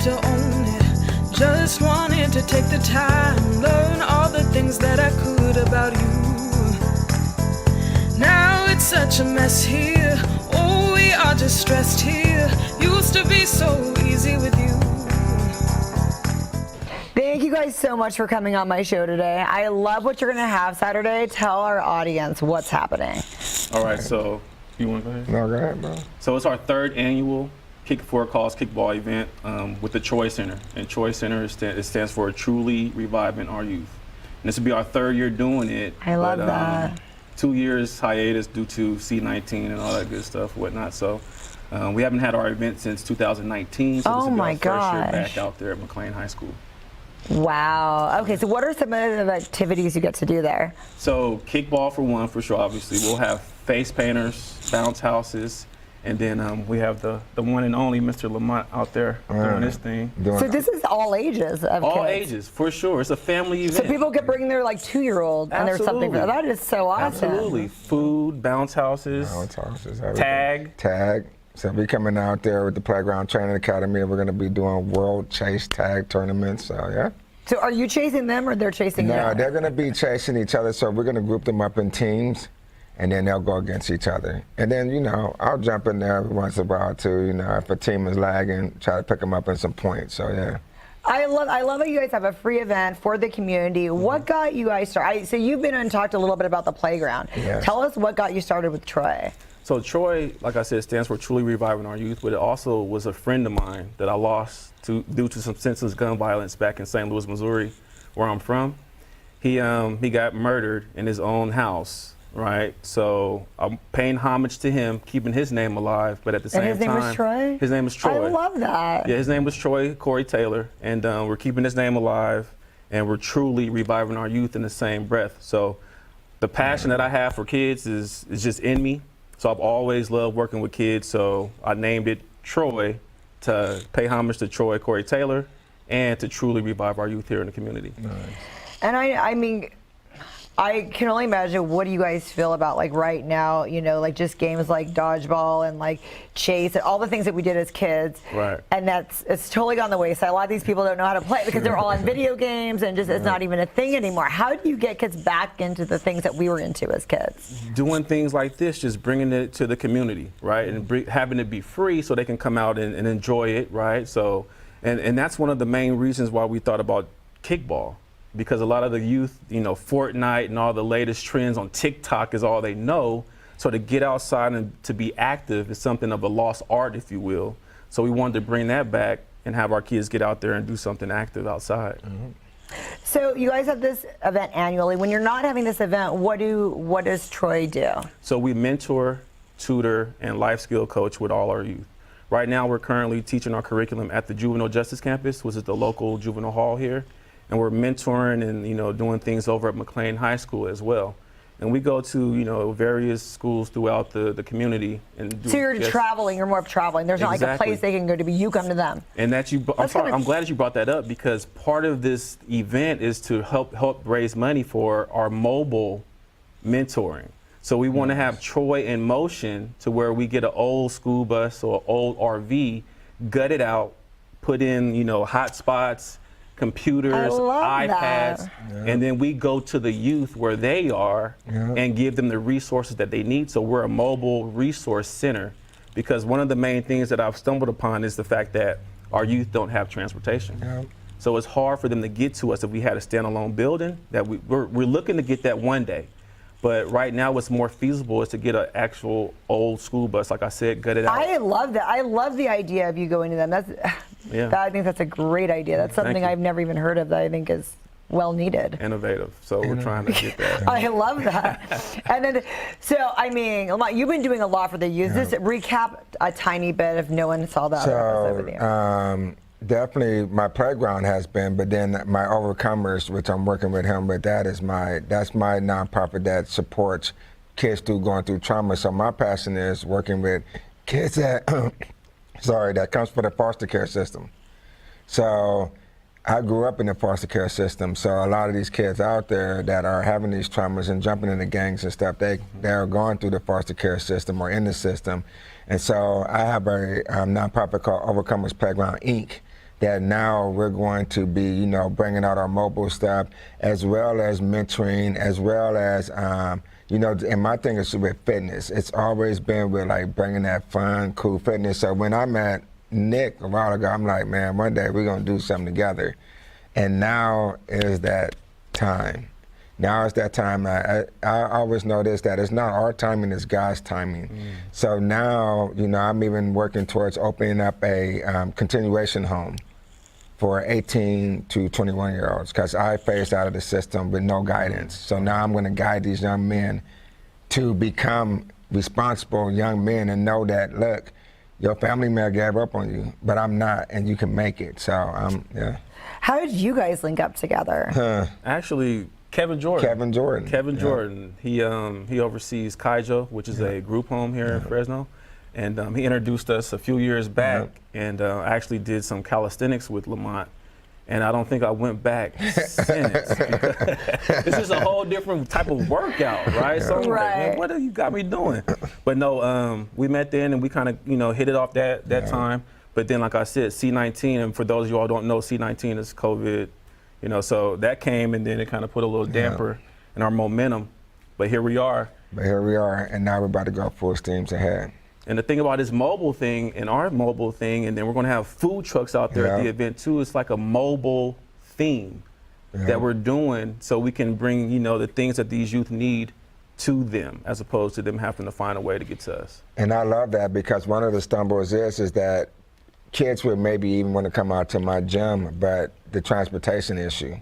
to own it. Just wanted to take the time, learn all the things that I could about you. Now it's such a mess here. Oh, we are just stressed here. Used to be so easy with you. Thank you guys so much for coming on my show today. I love what you're going to have Saturday. Tell our audience what's happening. All right, so you want to go ahead? No, go ahead, bro. So it's our third annual Kick for a Cause kickball event with the Troy Center. And Troy Center, it stands for Truly Reviving Our Youth. And this will be our third year doing it. I love that. 2 years hiatus due to C-19 and all that good stuff, whatnot. So we haven't had our event since 2019. So this will be our first year back out there at McLean High School. Wow. Okay, so what are some of the activities you get to do there? So kickball for one, for sure, obviously. We'll have face painters, bounce houses, and then we have the one and only Mr. Lamont out there doing this thing. So this is all ages of all kids. ages, for sure. It's a family event. So people can bring their like 2-year-old and there's something for that. That is so awesome. Absolutely. Food, bounce houses, tag. So we're coming out there with the Playground Training Academy, and we're going to be doing World Chase Tag tournaments. So yeah. So are you chasing them or they're chasing you? No, they're going to be chasing each other. So we're going to group them up in teams, and then they'll go against each other. And then, you know, I'll jump in there every once in a while too. You know, if a team is lagging, try to pick them up in some points. So yeah. I love that you guys have a free event for the community. What got you guys started? So you've been and talked a little bit about the playground. Yes. Tell us what got you started with Troy. So Troy, like I said, stands for Truly Reviving Our Youth, but it also was a friend of mine that I lost due to some senseless gun violence back in St. Louis, Missouri, where I'm from. He got murdered in his own house, right? So I'm paying homage to him, keeping his name alive, but at the same time. And his name was Troy? His name was Troy. I love that. Yeah, his name was Troy Corey Taylor, and we're keeping his name alive, and we're truly reviving our youth in the same breath. So the passion that I have for kids is just in me. So I've always loved working with kids, so I named it Troy to pay homage to Troy Corey Taylor and to truly revive our youth here in the community. Nice. And I mean, I can only imagine, what do you guys feel about like right now, you know, like just games like dodgeball and like chase and all the things that we did as kids. Right. And it's totally gone the wayside. A lot of these people don't know how to play because they're all on video games and just it's not even a thing anymore. How do you get kids back into the things that we were into as kids? Doing things like this, just bringing it to the community, right? And having it be free so they can come out and enjoy it, right? So, and that's one of the main reasons why we thought about kickball. Because a lot of the youth, you know, Fortnite and all the latest trends on TikTok is all they know. So to get outside and to be active is something of a lost art, if you will. So we wanted to bring that back and have our kids get out there and do something active outside. So you guys have this event annually. When you're not having this event, what does Troy do? So we mentor, tutor, and life skill coach with all our youth. Right now we're currently teaching our curriculum at the Juvenile Justice Campus, which is the local juvenile hall here. And we're mentoring and, you know, doing things over at McLean High School as well. And we go to, you know, various schools throughout the community. And do, so you're traveling, you're more of traveling. There's not like a place they can go to, but you come to them. And that I'm glad that you brought that up, because part of this event is to help raise money for our mobile mentoring. So we want to have Troy in motion to where we get an old school bus or old RV, gut it out, put in, you know, hot spots, computers, iPads, and then we go to the youth where they are and give them the resources that they need. So we're a mobile resource center, because one of the main things that I've stumbled upon is the fact that our youth don't have transportation. So it's hard for them to get to us if we had a standalone building. That we're looking to get that one day. But right now what's more feasible is to get an actual old school bus, like I said, gut it out. I love that. I love the idea of you going to them. I think that's a great idea. That's something I've never even heard of that I think is well needed. Innovative. So we're trying to get that. I love that. And then, so I mean, Lamont, you've been doing a lot for the youth. Just recap a tiny bit if no one saw that. So definitely my playground has been, but then my Overcomers, which I'm working with him, but that's my nonprofit that supports kids going through trauma. So my passion is working with kids that that comes from the foster care system. So I grew up in the foster care system, so a lot of these kids out there that are having these traumas and jumping into gangs and stuff, they are going through the foster care system or in the system. And so I have a nonprofit called Overcomers Playground, Inc. that now we're going to be, you know, bringing out our mobile stuff, as well as mentoring, as well as, you know, and my thing is with fitness. It's always been with like bringing that fun, cool fitness. So when I met Nick a while ago, I'm like, man, one day we're gonna do something together. And now is that time. Now is that time. I always know this, that it's not our timing, it's God's timing. So now, you know, I'm even working towards opening up a continuation home for 18 to 21-year-olds, because I phased out of the system with no guidance. So now I'm gonna guide these young men to become responsible young men and know that, look, your family may have gave up on you, but I'm not, and you can make it. So, yeah. How did you guys link up together? Actually, Kevin Jordan. Kevin Jordan. He oversees Kaijo, which is a group home here in Fresno. And he introduced us a few years back, and I actually did some calisthenics with Lamont. And I don't think I went back since. It's just a whole different type of workout, right? So I'm like, man, what have you got me doing? But no, we met then and we kind of, you know, hit it off that time. But then, like I said, C-19, and for those of you all who don't know, C-19 is COVID, you know, so that came and then it kind of put a little damper in our momentum. But here we are. And now we're about to go full steams ahead. And the thing about this mobile thing and our mobile thing, and then we're going to have food trucks out there at the event too. It's like a mobile theme that we're doing, so we can bring, you know, the things that these youth need to them, as opposed to them having to find a way to get to us. And I love that, because one of the stumbles is that kids would maybe even want to come out to my gym, but the transportation issue.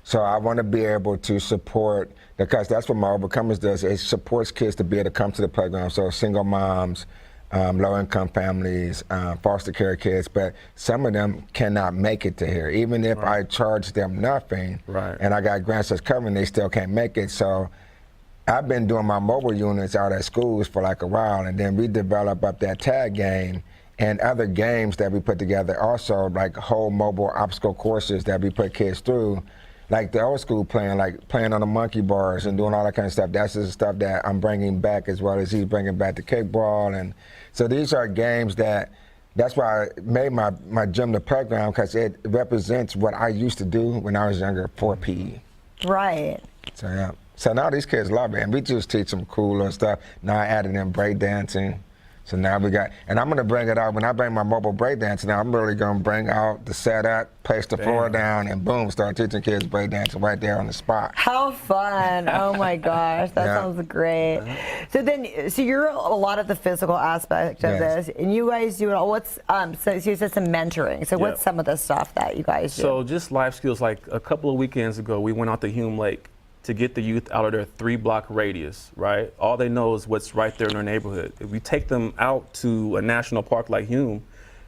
So I want to be able to support, because that's what my Overcomers does. It supports kids to be able to come to the playground. So single moms, low-income families, foster care kids, but some of them cannot make it to here. Even if I charge them nothing, and I got grants that's covering, they still can't make it. So I've been doing my mobile units out at schools for like a while, and then we develop up that tag game and other games that we put together, also like whole mobile obstacle courses that we put kids through, like the old school playing, like playing on the monkey bars and doing all that kind of stuff. That's the stuff that I'm bringing back, as well as he's bringing back the kickball. And so these are games that's why I made my gym the playground, because it represents what I used to do when I was younger for PE. Right. So yeah. So now these kids love it, and we just teach them cool little stuff. Now I added in breakdancing. So now we got, and I'm gonna bring it out, when I bring my mobile breakdancing now, I'm really gonna bring out the setup, place the floor down, and boom, start teaching kids breakdancing right there on the spot. How fun. Oh my gosh, that sounds great. So you're a lot of the physical aspect of this, and you guys do it all. What's, so you said some mentoring. So what's some of the stuff that you guys do? So just life skills, like a couple of weekends ago, we went out to Hume Lake to get the youth out of their 3-block radius, right? All they know is what's right there in their neighborhood. If we take them out to a national park like Hume,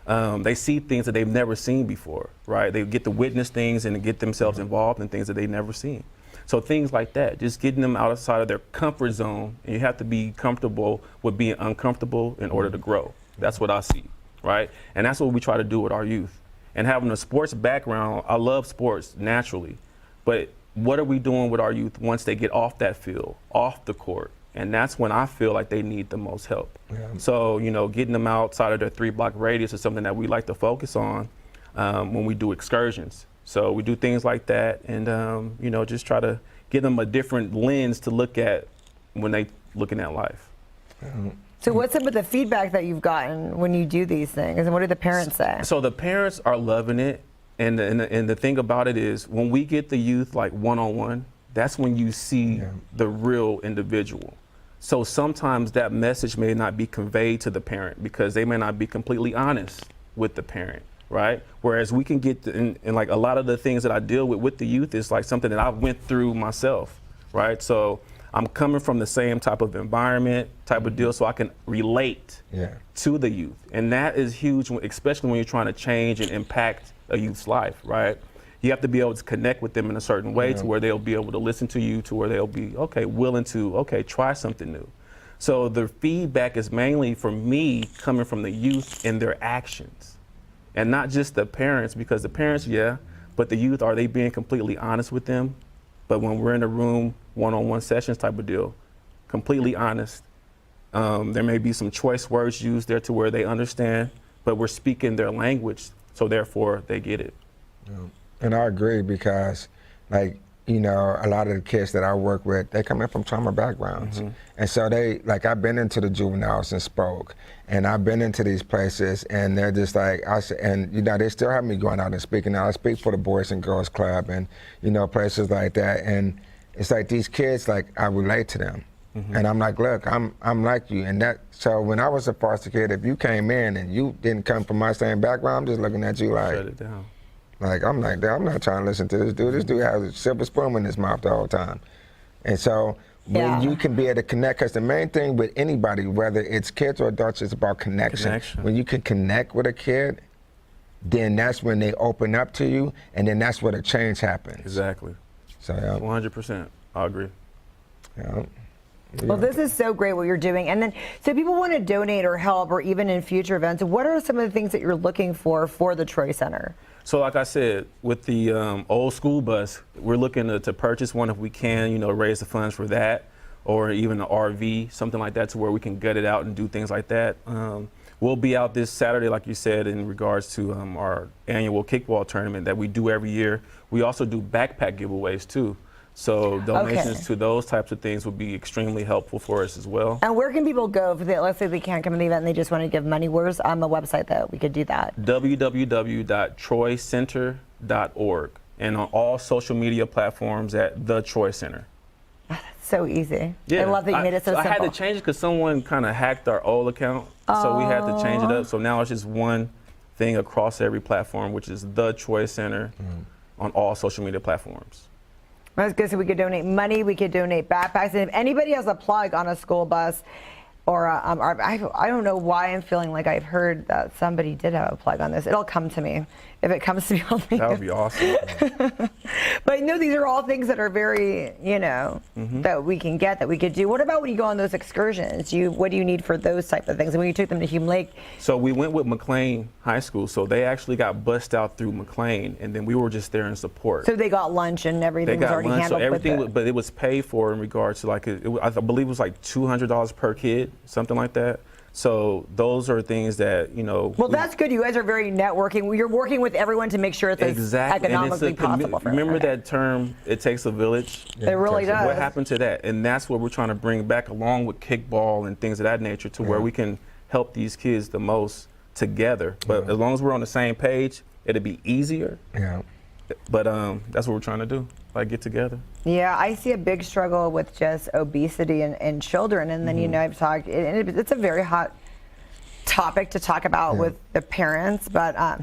they see things that they've never seen before, right? They get to witness things and get themselves involved in things that they've never seen. So things like that, just getting them outside of their comfort zone, and you have to be comfortable with being uncomfortable in order to grow. That's what I see, right? And that's what we try to do with our youth. And having a sports background, I love sports naturally, but what are we doing with our youth once they get off that field, off the court? And that's when I feel like they need the most help. So, you know, getting them outside of their 3-block radius is something that we like to focus on when we do excursions. So we do things like that, and, you know, just try to give them a different lens to look at when they looking at life. So what's some of the feedback that you've gotten when you do these things, and what do the parents say? So the parents are loving it. And the thing about it is, when we get the youth like one-on-one, that's when you see the real individual. So sometimes that message may not be conveyed to the parent, because they may not be completely honest with the parent, right? Whereas we can get, and like a lot of the things that I deal with the youth is like something that I went through myself, right? So I'm coming from the same type of environment, type of deal, so I can relate to the youth. And that is huge, especially when you're trying to change and impact a youth's life, right? You have to be able to connect with them in a certain way to where they'll be able to listen to you, to where they'll be, willing to, try something new. So the feedback is mainly from me coming from the youth and their actions, and not just the parents, because the parents, but the youth, are they being completely honest with them? But when we're in a room, one-on-one sessions type of deal, completely honest. There may be some choice words used there to where they understand, but we're speaking their language So therefore, they get it. And I agree because, like, you know, a lot of the kids that I work with, they come in from trauma backgrounds. And so I've been into the juveniles and spoke, and I've been into these places, and they're just like, you know, they still have me going out and speaking. Now I speak for the Boys and Girls Club and, you know, places like that. And it's like these kids, like, I relate to them. And I'm like, look, I'm like you. And so when I was a foster kid, if you came in and you didn't come from my same background, I'm just looking at you like, Shut it down. Like, I'm not trying to listen to this dude. This dude has a silver spoon in his mouth the whole time. And so when you can be able to connect, because the main thing with anybody, whether it's kids or adults, it's about connection. When you can connect with a kid, then that's when they open up to you, and then that's where the change happens. Exactly. So, 100%. I agree. Yeah. Well, this is so great what you're doing. And then, so people want to donate or help, or even in future events, what are some of the things that you're looking for the Troy Center? So like I said, with the old school bus, we're looking to purchase one if we can, you know, raise the funds for that, or even an RV, something like that, to where we can gut it out and do things like that. We'll be out this Saturday, like you said, in regards to our annual kickball tournament that we do every year. We also do backpack giveaways too. So donations to those types of things would be extremely helpful for us as well. And where can people go if let's say they can't come to the event and they just want to give money? Where's on the website that we could do that? www.troycenter.org, and on all social media platforms at The Troy Center. So easy. Yeah. I love that you made it so simple. I had to change it because someone kind of hacked our old account, so we had to change it up. So now it's just one thing across every platform, which is The Troy Center on all social media platforms. I was going to say we could donate money, we could donate backpacks, and if anybody has a plug on a school bus, or I don't know why I'm feeling like I've heard that somebody did have a plug on this. It'll come to me. If it comes to me, I'll That would be awesome. But no, these are all things that are very, you know, that we can get, that we could do. What about when you go on those excursions? What do you need for those type of things? And when you took them to Hume Lake? So we went with McLean High School. So they actually got bussed out through McLean, and then we were just there in support. So they got lunch and everything was already handled. So everything, but it was paid for in regards to I believe it was like $200 per kid, something like that. So those are things that, you know. Well, that's good. You guys are very networking. You're working with everyone to make sure it's as economically possible for Remember that term, it takes a village? It really does. What happened to that? And that's what we're trying to bring back, along with kickball and things of that nature, to where we can help these kids the most together. But as long as we're on the same page, it'll be easier. Yeah. But that's what we're trying to do, get together. Yeah, I see a big struggle with just obesity in children, and then you know I've talked, and it's a very hot topic to talk about with the parents, but I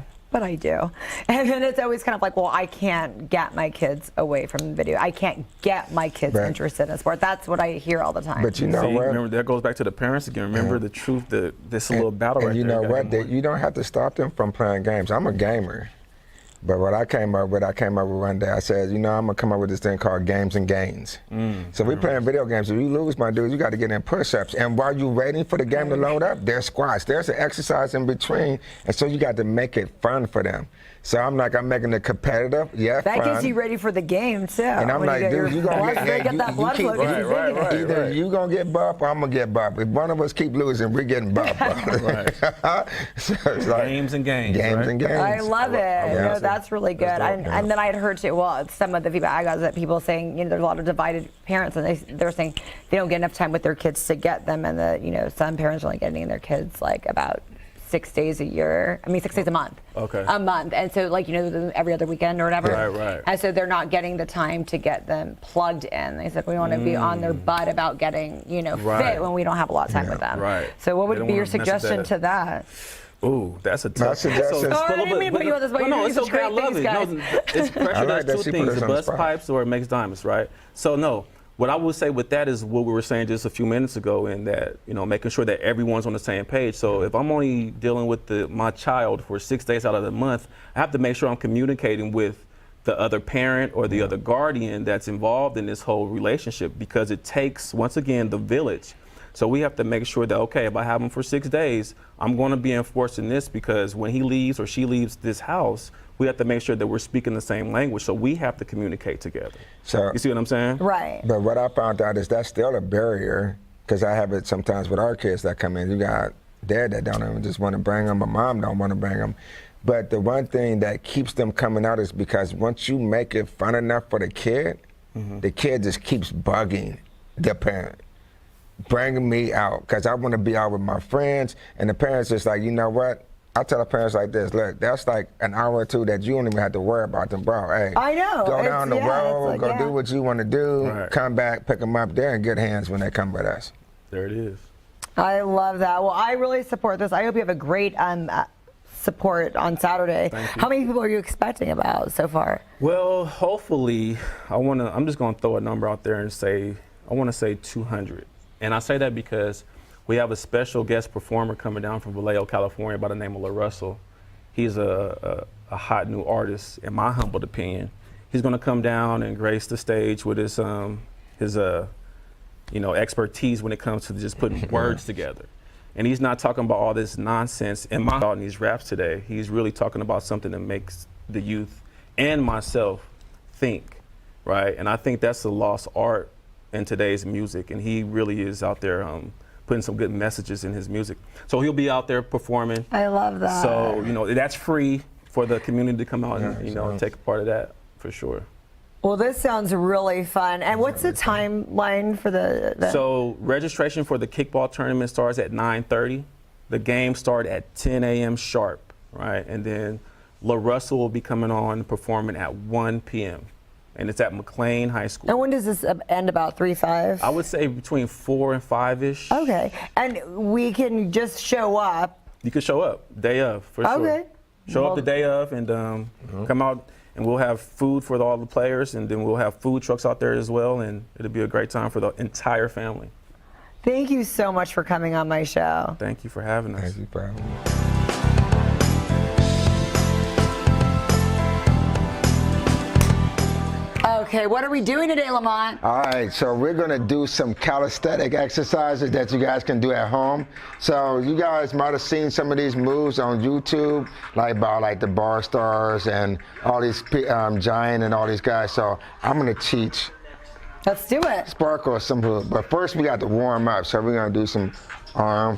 do. And then it's always kind of like, well, I can't get my kids away from the video. I can't get my kids interested in sport. That's what I hear all the time. But you know what? Remember, that goes back to the parents again. Remember the truth, this little battle right there. And you know what? You don't have to stop them from playing games. I'm a gamer. But what I came up with one day, I said, you know, I'm going to come up with this thing called games and gains. So we playing video games. If you lose, my dude, you got to get in push-ups. And while you're waiting for the game to load up, there's squats. There's an exercise in between. And so you got to make it fun for them. So I'm making it competitive, that fun. Gets you ready for the game, too. And I'm like, dude, you're going to get that blood flow. Either you're going to get buff or I'm going to get buff. If one of us keep losing, we're getting buff. So it's like games and games. Games and games. I love it. Yeah. That's really good. And then I had heard, too, some of the feedback I got is that people saying, you know, there's a lot of divided parents, and they're saying they don't get enough time with their kids to get them, and you know, some parents are only getting their kids like about 6 days a year. I mean, 6 days a month. Okay. A month. And so, like, you know, every other weekend or whatever. Right. And so they're not getting the time to get them plugged in. They said we want to be on their butt about getting, you know, fit when we don't have a lot of time with them. Right. So what would be your suggestion to that? Ooh, that's a tough suggestion. I didn't mean to put you on this, but no, it's okay. I love it. No, it's pressure does two things: the bust pipes or it makes diamonds, right? So no. What I would say with that is what we were saying just a few minutes ago, in that, you know, making sure that everyone's on the same page. So if I'm only dealing with my child for 6 days out of the month, I have to make sure I'm communicating with the other parent or the other guardian that's involved in this whole relationship, because it takes, once again, the village. So we have to make sure that, okay, if I have him for 6 days, I'm going to be enforcing this, because when he leaves or she leaves this house, we have to make sure that we're speaking the same language. So we have to communicate together. So you see what I'm saying? Right. But what I found out is that's still a barrier, because I have it sometimes with our kids that come in. You got dad that don't even just want to bring them, but mom don't want to bring them. But the one thing that keeps them coming out is because once you make it fun enough for the kid just keeps bugging the parent, bringing me out, because I want to be out with my friends, and the parents just like, you know what? I tell the parents like this, look, that's like an hour or two that you don't even have to worry about them, bro. Hey, I know. go down the road, like, go do what you want to do, come back, pick them up. They're in good hands when they come with us. There it is. I love that. Well, I really support this. I hope you have a great support on Saturday. How many people are you expecting about so far? Well, hopefully, I'm just going to throw a number out there and say, I want to say 200. And I say that because we have a special guest performer coming down from Vallejo, California by the name of La Russell. He's a hot new artist, in my humble opinion. He's going to come down and grace the stage with his expertise when it comes to just putting words together. And he's not talking about all this nonsense in these raps today. He's really talking about something that makes the youth and myself think, right? And I think that's a lost art in today's music, and he really is out there putting some good messages in his music. So he'll be out there performing. I love that. So, that's free for the community to come out and take a part of that, for sure. Well, this sounds really fun. And what's the timeline for the... So registration for the kickball tournament starts at 9:30. The games start at 10 a.m. sharp, right? And then La Russell will be coming on performing at 1 p.m. And it's at McLean High School. And when does this end, about 3, 5? I would say between 4 and 5-ish. Okay. And we can just show up. You can show up, day of, for sure. Okay. Show up the day of and come out, and we'll have food for all the players, and then we'll have food trucks out there as well, and it'll be a great time for the entire family. Thank you so much for coming on my show. Thank you for having us. Thank you for having me. Okay, what are we doing today, Lamont? All right, so we're gonna do some calisthenic exercises that you guys can do at home. So you guys might have seen some of these moves on YouTube, like the Bar Stars and all these Giant and all these guys. So I'm gonna teach. Let's do it. Sparkle some moves, but first we got to warm up. So we're gonna do some arm.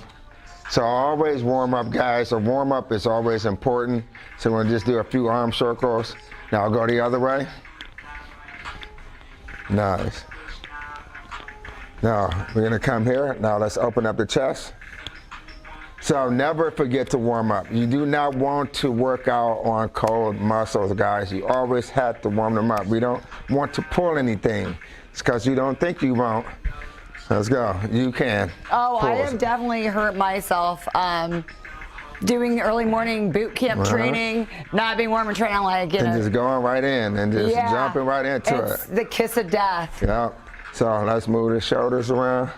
So always warm up, guys. A warm up is always important. So we're gonna just do a few arm circles. Now I'll go the other way. Nice. Now, we're gonna come here. Now let's open up the chest. So never forget to warm up. You do not want to work out on cold muscles, guys. You always have to warm them up. We don't want to pull anything. It's because you don't think you won't. Let's go. You can. Oh, I have definitely hurt myself. Doing early morning boot camp training, not being warm and training, like, and just going right in and just jumping right into it. It's the kiss of death. Yeah. So let's move the shoulders around.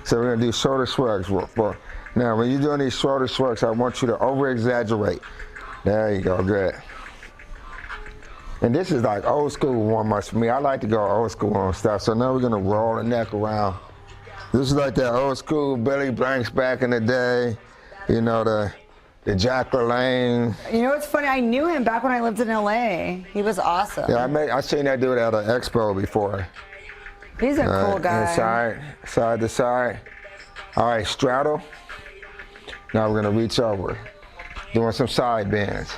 So we're gonna do shoulder shrugs. Now, when you're doing these shoulder shrugs, I want you to over-exaggerate. There you go, good. And this is like old school warm-ups for me. I like to go old school on stuff. So now we're gonna roll the neck around. This is like that old school Billy Blanks back in the day. You know, the Jack LaLanne. You know what's funny? I knew him back when I lived in LA. He was awesome. Yeah, I seen that dude at an expo before. He's a cool guy. Side to side. All right, straddle. Now we're gonna reach over, doing some side bends.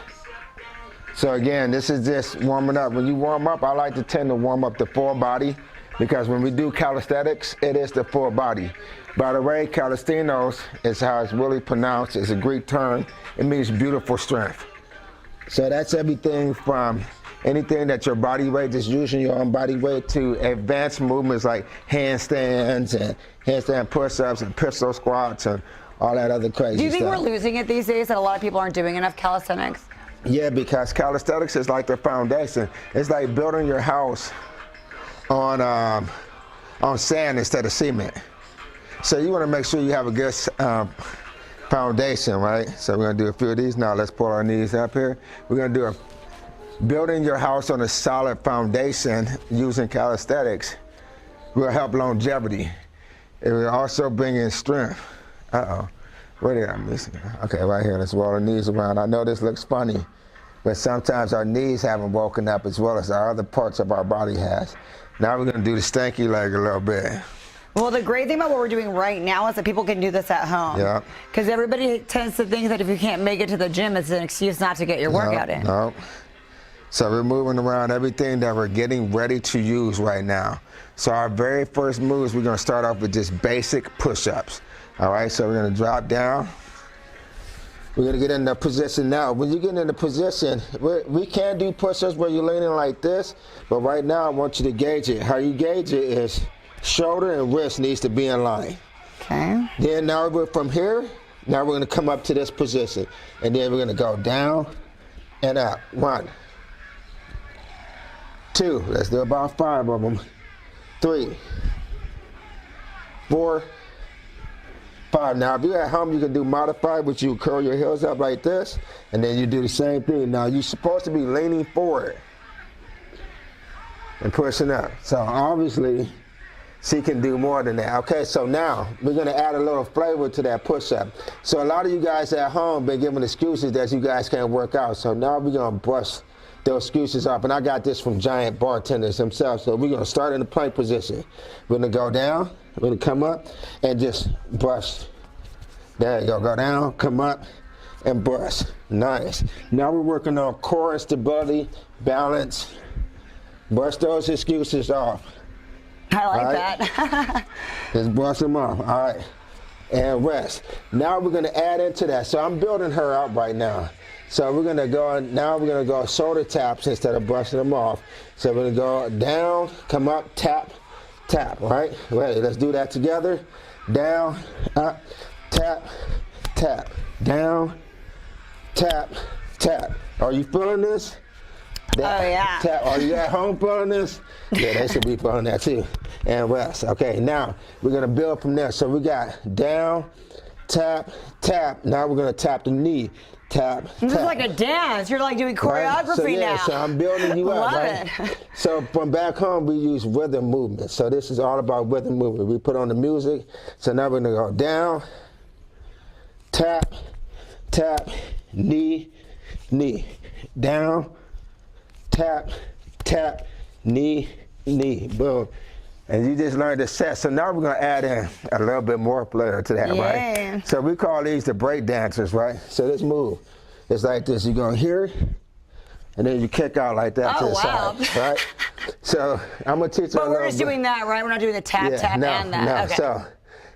So again, this is just warming up. When you warm up, I like to tend to warm up the full body, because when we do calisthenics, it is the full body. By the way, calisthenos is how it's really pronounced. It's a Greek term. It means beautiful strength. So that's everything from anything that your body weight, just using your own body weight, to advanced movements like handstands and handstand push-ups and pistol squats and all that other crazy stuff. Do you think we're losing it these days, that a lot of people aren't doing enough calisthenics? Yeah, because calisthenics is like the foundation. It's like building your house on sand instead of cement. So you want to make sure you have a good foundation, right? So we're going to do a few of these. Now let's pull our knees up here. We're going to do building your house on a solid foundation using calisthenics will help longevity. It will also bring in strength. Uh-oh. Where did I miss it? Okay, right here. Let's roll the knees around. I know this looks funny, but sometimes our knees haven't woken up as well as our other parts of our body has. Now we're going to do the stanky leg a little bit. Well, the great thing about what we're doing right now is that people can do this at home. Yeah. Because everybody tends to think that if you can't make it to the gym, it's an excuse not to get your workout in. No. So we're moving around everything that we're getting ready to use right now. So our very first moves, we're going to start off with just basic push-ups. All right, so we're going to drop down. We're going to get in the position now. When you get in the position, we can do push-ups where you're leaning like this, but right now I want you to gauge it. How you gauge it is shoulder and wrist needs to be in line. Okay. Then now from here, now we're going to come up to this position, and then we're going to go down and up. 1, 2, let's do about 5 of them. 3, 4, 5. Now, if you're at home, you can do modified, which you curl your heels up like this, and then you do the same thing. Now, you're supposed to be leaning forward and pushing up. So, obviously, she can do more than that. Okay, so now we're going to add a little flavor to that push-up. So, a lot of you guys at home been giving excuses that you guys can't work out. So, now we're going to brush those excuses off. And I got this from giant bartenders themselves. So, we're going to start in the plank position. We're going to go down. We're going to come up and just brush. There you go. Go down, come up, and brush. Nice. Now we're working on core stability, balance. Brush those excuses off. I like right. that. Just brush them off. All right. And rest. Now we're going to add into that. So I'm building her up right now. So we're going to go, now we're going to go shoulder taps instead of brushing them off. So we're going to go down, come up, tap, tap, right? Ready, let's do that together. Down, up, tap, tap. Down, tap, tap. Are you feeling this? That, oh, yeah. Tap. Are you at home feeling this? Yeah, they should be feeling that too. And rest. Okay, now we're going to build from there. So we got down, tap, tap. Now we're going to tap the knee. Tap, This tap. is like a dance. You're like doing choreography Right? So, yeah, now. So I'm building you up, Love right? it. So from back home, we use rhythm movement. So this is all about rhythm movement. We put on the music. So now we're gonna go down, tap, tap, knee, knee. Down, tap, tap, knee, knee. Boom. And you just learned the set. So now we're gonna add in a little bit more flair to that, Yeah. right? So we call these the break dancers, right? So this move, it's like this. You go here, and then you kick out like that to the side, right? So I'm gonna teach you a But little we're just bit. doing that, right? We're not doing the tap, tap, and that. No, Okay. so,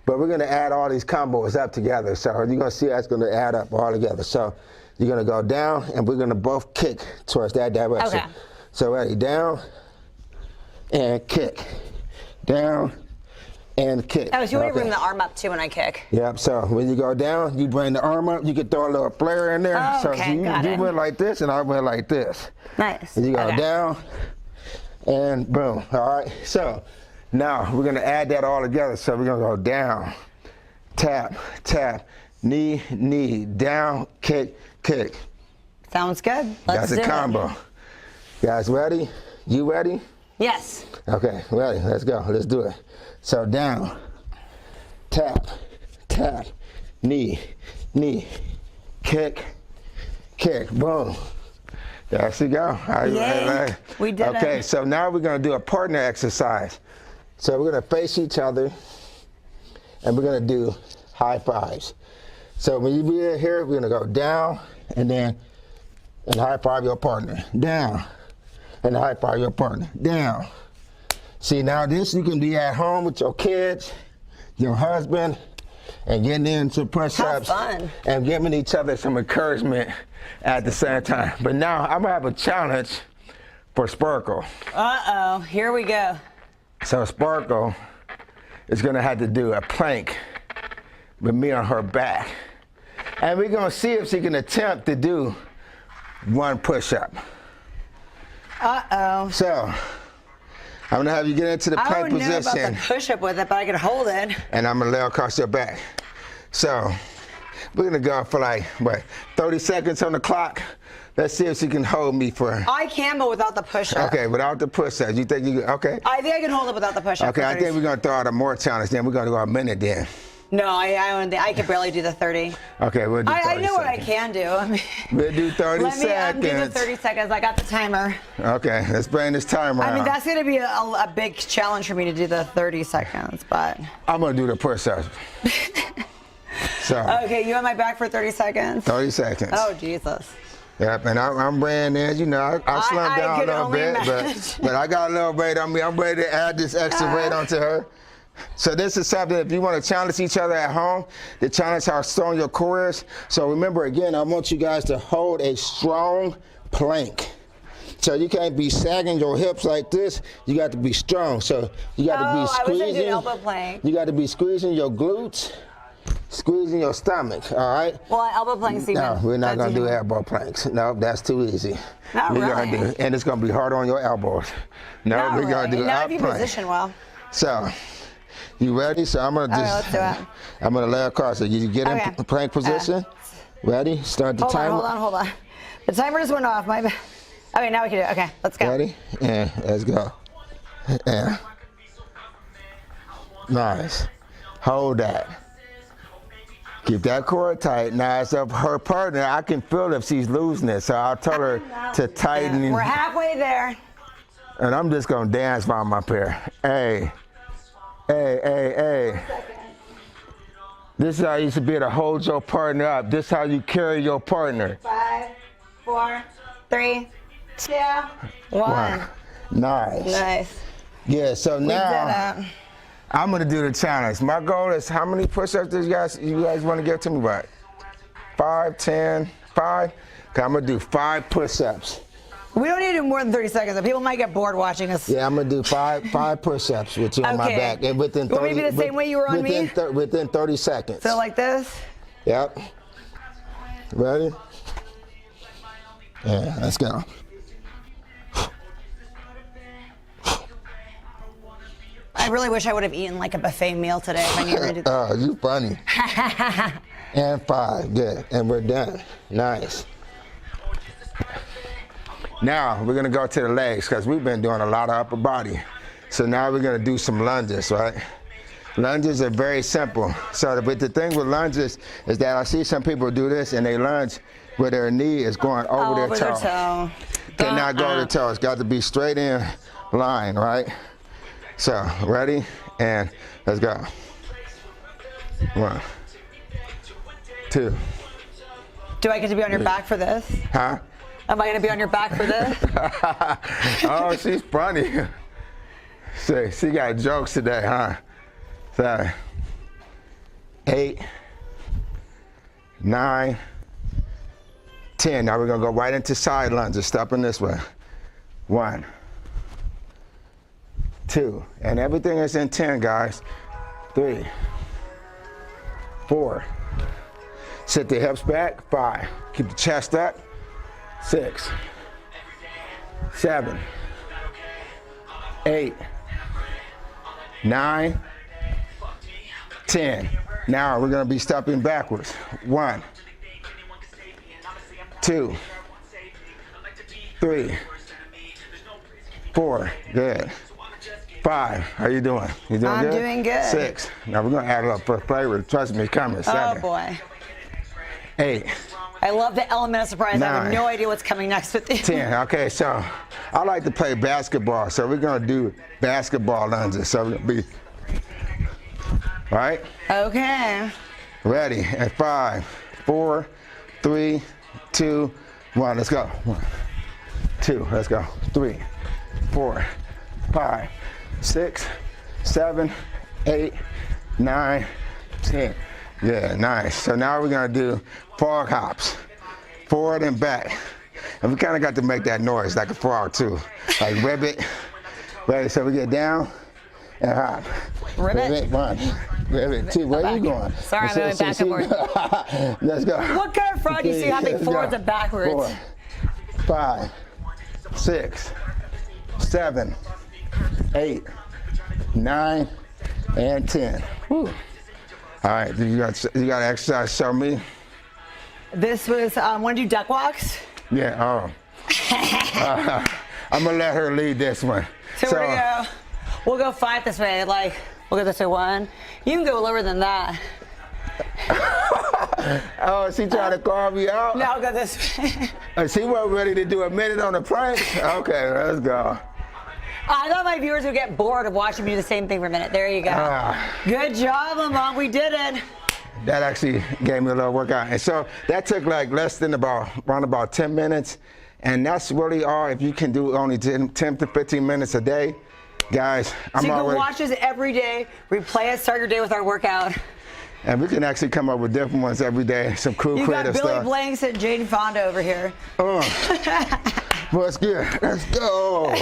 but we're gonna add all these combos up together. So you're gonna see that's gonna add up all together. So you're gonna go down, and we're gonna both kick towards that direction. Okay. So ready, down, and kick. Down and kick. Oh, so you want to bring the arm up too when I kick? Yep, so when you go down, you bring the arm up, you can throw a little flare in there. Oh, so okay, you got it. went like this and I went like this. Nice. And you go Okay. down and boom, all right? So now we're gonna add that all together. So we're gonna go down, tap, tap, knee, knee, down, kick, kick. Sounds good. Let's That's a do combo. it. Guys ready? You ready? Yes. Okay, ready, let's go, let's do it. So down, tap, tap, knee, knee, kick, kick, boom. There she go. Yay, we did it. Okay, so now we're gonna do a partner exercise. So we're gonna face each other and we're gonna do high fives. So when you be here, we're gonna go down and then and high five your partner, down. And high five your partner, down. See, now this you can be at home with your kids, your husband, and getting into push-ups fun. and giving each other some encouragement at the same time. But now I'm gonna have a challenge for Sparkle. Uh-oh, here we go. So Sparkle is gonna have to do a plank with me on her back. And we're gonna see if she can attempt to do one push-up. Uh-oh. So, I'm gonna have you get into the I plank don't know about position, the push-up with it, but I can hold it. and I'm gonna lay across your back. So, we're gonna go for like, what, 30 seconds on the clock? Let's see if she can hold me for. I can, but without the push-up. Okay, without the push-ups. You think you, okay? I think I can hold it without the push-up. Okay, I think we're gonna throw out a more challenge then. We're gonna go a minute then. No, I don't think I could barely do the 30. Okay, we'll do 30 I know what I seconds. can do. I mean, We'll do 30 let me seconds. do the 30 seconds. I got the timer. Okay, let's bring this timer I mean, out. that's going to be a big challenge for me to do the 30 seconds, but. I'm going to do the push-ups. So, Okay, you on my back for 30 seconds? 30 seconds. Oh, Jesus. Yep, and I'm brand in, you know, I slumped down a could little only bit, imagine. but I got a little weight on me. I'm ready to add this extra weight onto her. So this is something, if you want to challenge each other at home, to challenge how strong your core is. So remember, again, I want you guys to hold a strong plank. So you can't be sagging your hips like this. You got to be strong. So you got to be squeezing. I was doing elbow plank. You got to be squeezing your glutes, squeezing your stomach, all right? Well, elbow planks even. No, we're not going to do elbow planks. No, that's too easy. Not we're really. Gonna do, and it's going to be hard on your elbows. No, Not we're going to really. do Not up if you plank. position well. So, you ready? So I'm going to Let's do it. I'm going to lay across. So you get in plank position. Ready? Start the timer. Hold on. The timer just went off. Okay, now we can do it. Okay, let's go. Ready? Yeah, let's go. Yeah. Nice. Hold that. Keep that core tight. Now, as of her partner, I can feel if she's losing it, so I'll tell her to tighten. We're halfway there. And I'm just going to dance while I'm up here. Hey. Hey, hey, hey. This is how you should be able to hold your partner up. This is how you carry your partner. 5, 4, 3, 2, 1. Nice. Nice. Yeah, so We now did it. I'm gonna do the challenge. My goal is, how many push-ups do you guys want to give to me? What? 5, 10, 5? Okay, I'm gonna do 5 push-ups. We don't need to do more than 30 seconds. People might get bored watching us. Yeah, I'm gonna do five push-ups with you on my back, and within 30. Want me to be the same way you were on me? Within 30 seconds. So like this? Yep. Ready? Yeah, let's go. I really wish I would have eaten like a buffet meal today if I needed to do that. Oh, you funny. And 5, good, and we're done. Nice. Now we're gonna go to the legs because we've been doing a lot of upper body. So now we're gonna do some lunges, right? Lunges are very simple. So the thing with lunges is that I see some people do this and they lunge where their knee is going over their toe. Cannot go to the toe. It's got to be straight in line, right? So ready? And let's go. 1, 2. Do I get to be on your back for this? Huh? Am I going to be on your back for this? Oh, she's funny. She got jokes today, huh? 7, 8, 9, 10. Now we're gonna go right into side lunges, stepping this way. 1, 2, and everything is in 10, guys. 3, 4. Sit the hips back. 5. Keep the chest up. 6, 7, 8, 9, 10. Now we're going to be stepping backwards. 1, 2, 3, 4. Good. 5. How you doing? You doing good? I'm doing good. 6. Now we're going to add a little for flavor. Trust me, it's coming. 7. Oh boy. 8. I love the element of surprise. 9. I have no idea what's coming next with you. 10. Okay, so I like to play basketball, so we're gonna do basketball lunges. So we're gonna be, all right? Okay. Ready? At 5, 4, 3, 2, 1. Let's go. 1, 2. Let's go. 3, 4, 5, 6, 7, 8, 9, 10. Yeah, nice. So now we're gonna do frog hops, forward and back. And we kind of got to make that noise like a frog too. Like ribbit. Ready, so we get down and hop. Ribbit. 1, ribbit 2. Where are you going? Sorry, I'm going back and forth. Let's go. What kind of frog do you see hopping forwards and backwards? 4, 5, 6, 7, 8, 9, and 10. Whew. All right, you got exercise. Show me. This was, want to do duck walks? Yeah, I'm gonna let her lead this one. So we're gonna go, we'll go 5 this way, like, we'll go this way 1. You can go lower than that. Oh, she trying to call me out? No, got this. She wasn't ready to do a minute on the prank? Okay, let's go. I thought my viewers would get bored of watching me do the same thing for a minute. There you go. Good job, Lamont. We did it. That actually gave me a little workout. And so that took like less than around about 10 minutes. And that's really all. If you can do only 10 to 15 minutes a day, guys, So you can watch us every day, replay it, start your day with our workout. And we can actually come up with different ones every day, some cool, creative stuff. You got Billy Blanks and Jane Fonda over here. Well, it's good. Let's go.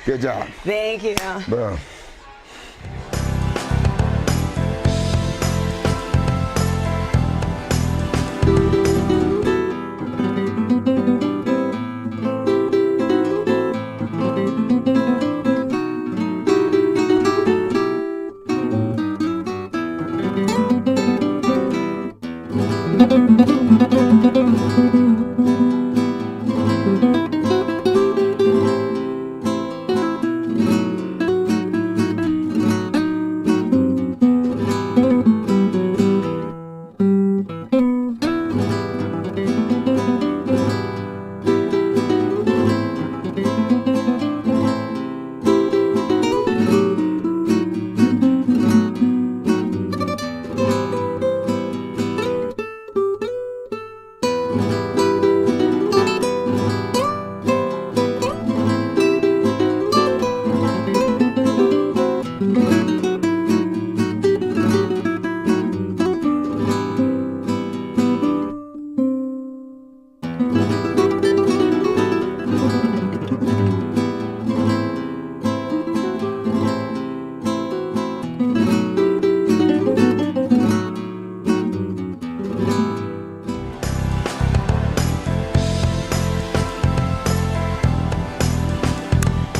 Good job. Thank you. Boom.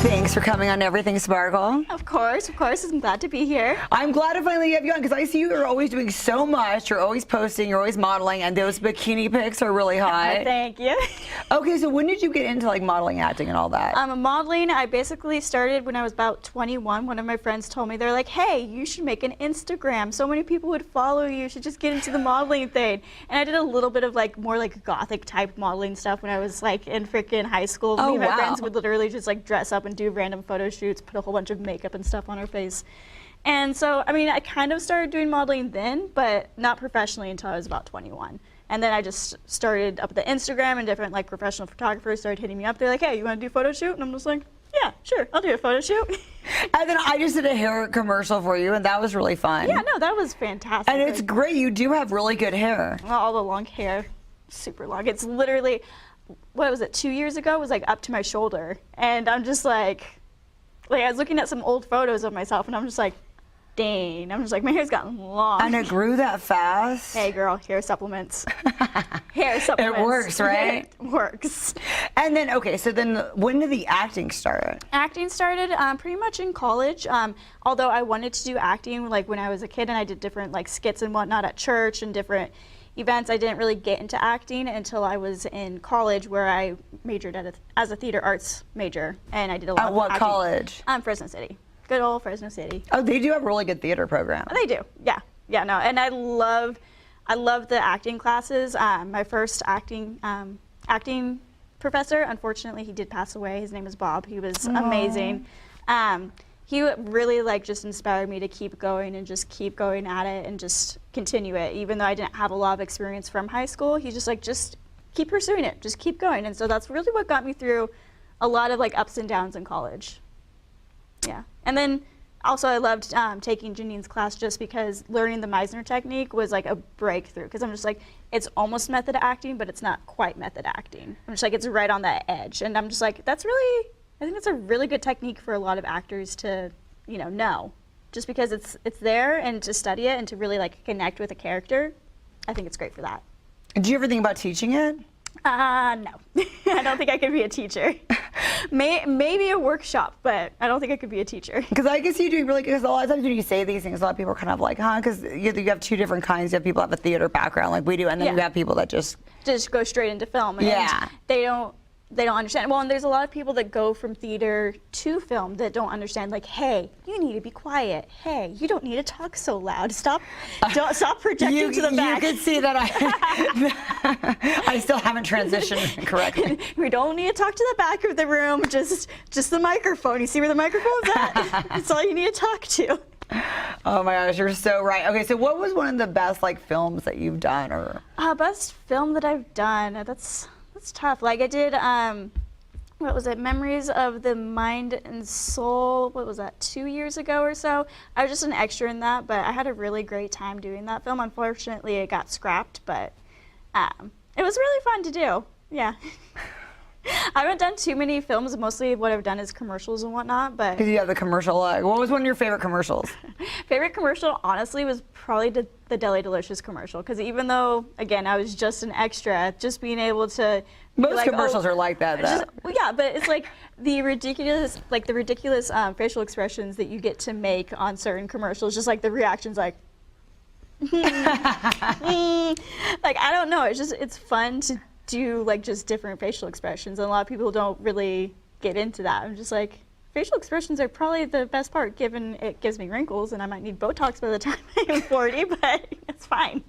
Thanks for coming on Everything Sparkle. Of course. I'm glad to be here. I'm glad to finally have you on because I see you're always doing so much. You're always posting, you're always modeling, and those bikini pics are really hot. Thank you. Okay, so when did you get into like modeling, acting, and all that? Modeling, I basically started when I was about 21. One of my friends told me, they're like, hey, you should make an Instagram. So many people would follow you. You should just get into the modeling thing. And I did a little bit of like more like gothic type modeling stuff when I was like in freaking high school. Oh, Me and my wow. friends would literally just like dress up and do random photo shoots, put a whole bunch of makeup and stuff on our face. And so, I mean, I kind of started doing modeling then, but not professionally until I was about 21. And then I just started up the Instagram, and different like professional photographers started hitting me up. They're like, hey, you want to do a photo shoot? And I'm just like, yeah, sure, I'll do a photo shoot. And then I just did a hair commercial for you, and that was really fun. Yeah, no, that was fantastic. And it's great. You do have really good hair. Well, all the long hair, super long. It's literally, what was it, 2 years ago? It was like up to my shoulder. And I'm just like I was looking at some old photos of myself, and I'm just like, dang. I'm just like, my hair's gotten long. And it grew that fast. Hey, girl, hair supplements. Hair supplements. It works, right? It works. And then, okay, so then when did the acting start? Acting started pretty much in college. Although I wanted to do acting like when I was a kid, and I did different like skits and whatnot at church and different events. I didn't really get into acting until I was in college, where I majored as a theater arts major, and I did a lot At of what acting. college? Fresno City. Good old Fresno City. Oh, they do have a really good theater program. They do, yeah, no, and I love the acting classes. My first acting professor, unfortunately, he did pass away. His name is Bob. He was amazing. He really like just inspired me to keep going and just keep going at it and just continue it. Even though I didn't have a lot of experience from high school, he's just like, just keep pursuing it, just keep going. And so that's really what got me through a lot of like ups and downs in college. Yeah, and then also I loved taking Janine's class just because learning the Meisner technique was like a breakthrough, because I'm just like, it's almost method acting, but it's not quite method acting. I'm just like, it's right on that edge, and I'm just like, I think that's a really good technique for a lot of actors to, know, just because it's there, and to study it and to really like connect with a character. I think it's great for that. Did you ever think about teaching it? No, I don't think I could be a teacher. Maybe a workshop, but I don't think I could be a teacher. Because I guess you do really, because a lot of times when you say these things, a lot of people are kind of like, huh? Because you have two different kinds. You have people that have a theater background like we do, and then you have people that just go straight into film. And yeah. they don't, they don't understand. Well, and there's a lot of people that go from theater to film that don't understand, like, hey, you need to be quiet. Hey, you don't need to talk so loud. Stop projecting to the back. You could see that I still haven't transitioned correctly. We don't need to talk to the back of the room, just the microphone. You see where the microphone's at? That's all you need to talk to. Oh my gosh, you're so right. Okay, so what was one of the best like films that you've done, or? Best film that I've done. That's tough. Like I did, what was it? Memories of the Mind and Soul. What was that? 2 years ago or so. I was just an extra in that, but I had a really great time doing that film. Unfortunately, it got scrapped, but it was really fun to do. Yeah. I haven't done too many films. Mostly what I've done is commercials and whatnot. But because you have the commercial. What was one of your favorite commercials? Favorite commercial, honestly, was probably the Deli Delicious commercial. Because even though, again, I was just an extra, just being able to. Most commercials are like that, though. Yeah, but it's like the ridiculous facial expressions that you get to make on certain commercials. Just like the reactions, like. Like I don't know. It's fun to do like just different facial expressions, and a lot of people don't really get into that. I'm just like, facial expressions are probably the best part, given it gives me wrinkles and I might need Botox by the time I'm 40, but it's fine.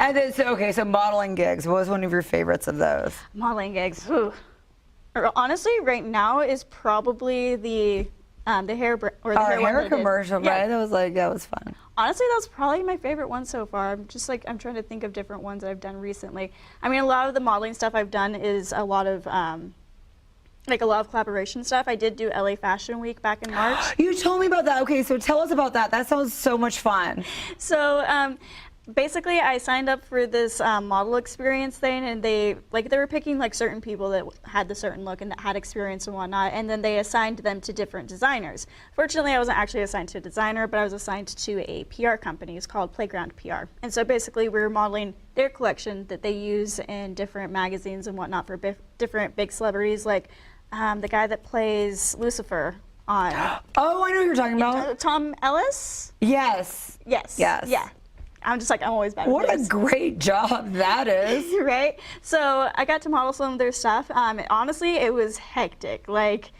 And then, so modeling gigs. What was one of your favorites of those? Modeling gigs. Ooh. Honestly, right now is probably the hair hair commercial, right? That was fun. Honestly, that was probably my favorite one so far. I'm trying to think of different ones that I've done recently. I mean, a lot of the modeling stuff I've done is a lot of collaboration stuff. I did do LA Fashion Week back in March. You told me about that. Okay, so tell us about that. That sounds so much fun. So basically, I signed up for this model experience thing, and they were picking like certain people that had the certain look and that had experience and whatnot, and then they assigned them to different designers. Fortunately, I wasn't actually assigned to a designer, but I was assigned to a PR company. It's called Playground PR. And so basically, we were modeling their collection that they use in different magazines and whatnot for different big celebrities, like the guy that plays Lucifer on. Oh, I know who you're talking about. Tom Ellis? Yes. Yes. Yes. Yeah. I'm always bad at What names. a great job that is. Right? So I got to model some of their stuff. Honestly, it was hectic. Like,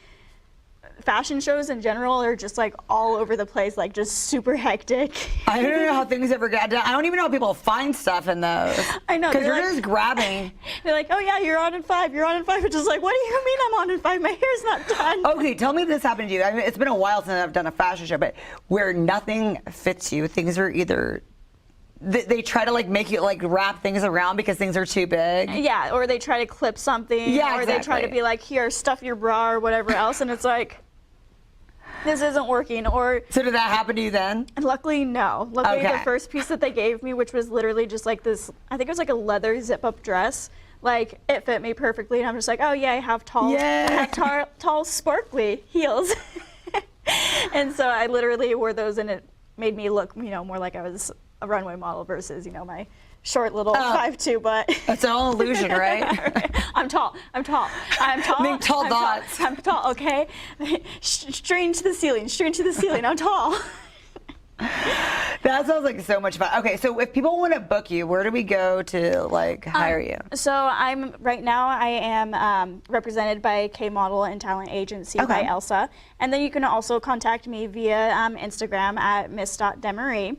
fashion shows in general are just like all over the place, like just super hectic. I don't know how things ever get done. I don't even know how people find stuff in those. I know. Because you're just grabbing. They're like, oh yeah, you're on in 5, you're on in 5. Which is like, what do you mean I'm on in 5? My hair's not done. Okay, tell me if this happened to you. I mean, it's been a while since I've done a fashion show, but where nothing fits you, things are either they try to like make you like wrap things around because things are too big. Yeah, or they try to clip something. Yeah, or they try to be like, here, stuff your bra or whatever else, and it's like, this isn't working. Or so did that happen to you then? Luckily, no. Luckily, Okay. the first piece that they gave me, which was literally just like this, I think it was like a leather zip-up dress, like it fit me perfectly, and I'm just like, oh yeah, I have tall, sparkly heels. And so I literally wore those, and it made me look, more like I was a runway model versus, my short little 5'2" butt. That's all illusion, right? Right. I'm tall. Make tall dots. I'm tall, okay? Strain to the ceiling, I'm tall. That sounds like so much fun. Okay, so if people want to book you, where do we go to like hire you? So right now I am represented by K Model and Talent Agency by Elsa, and then you can also contact me via Instagram at miss.demaree.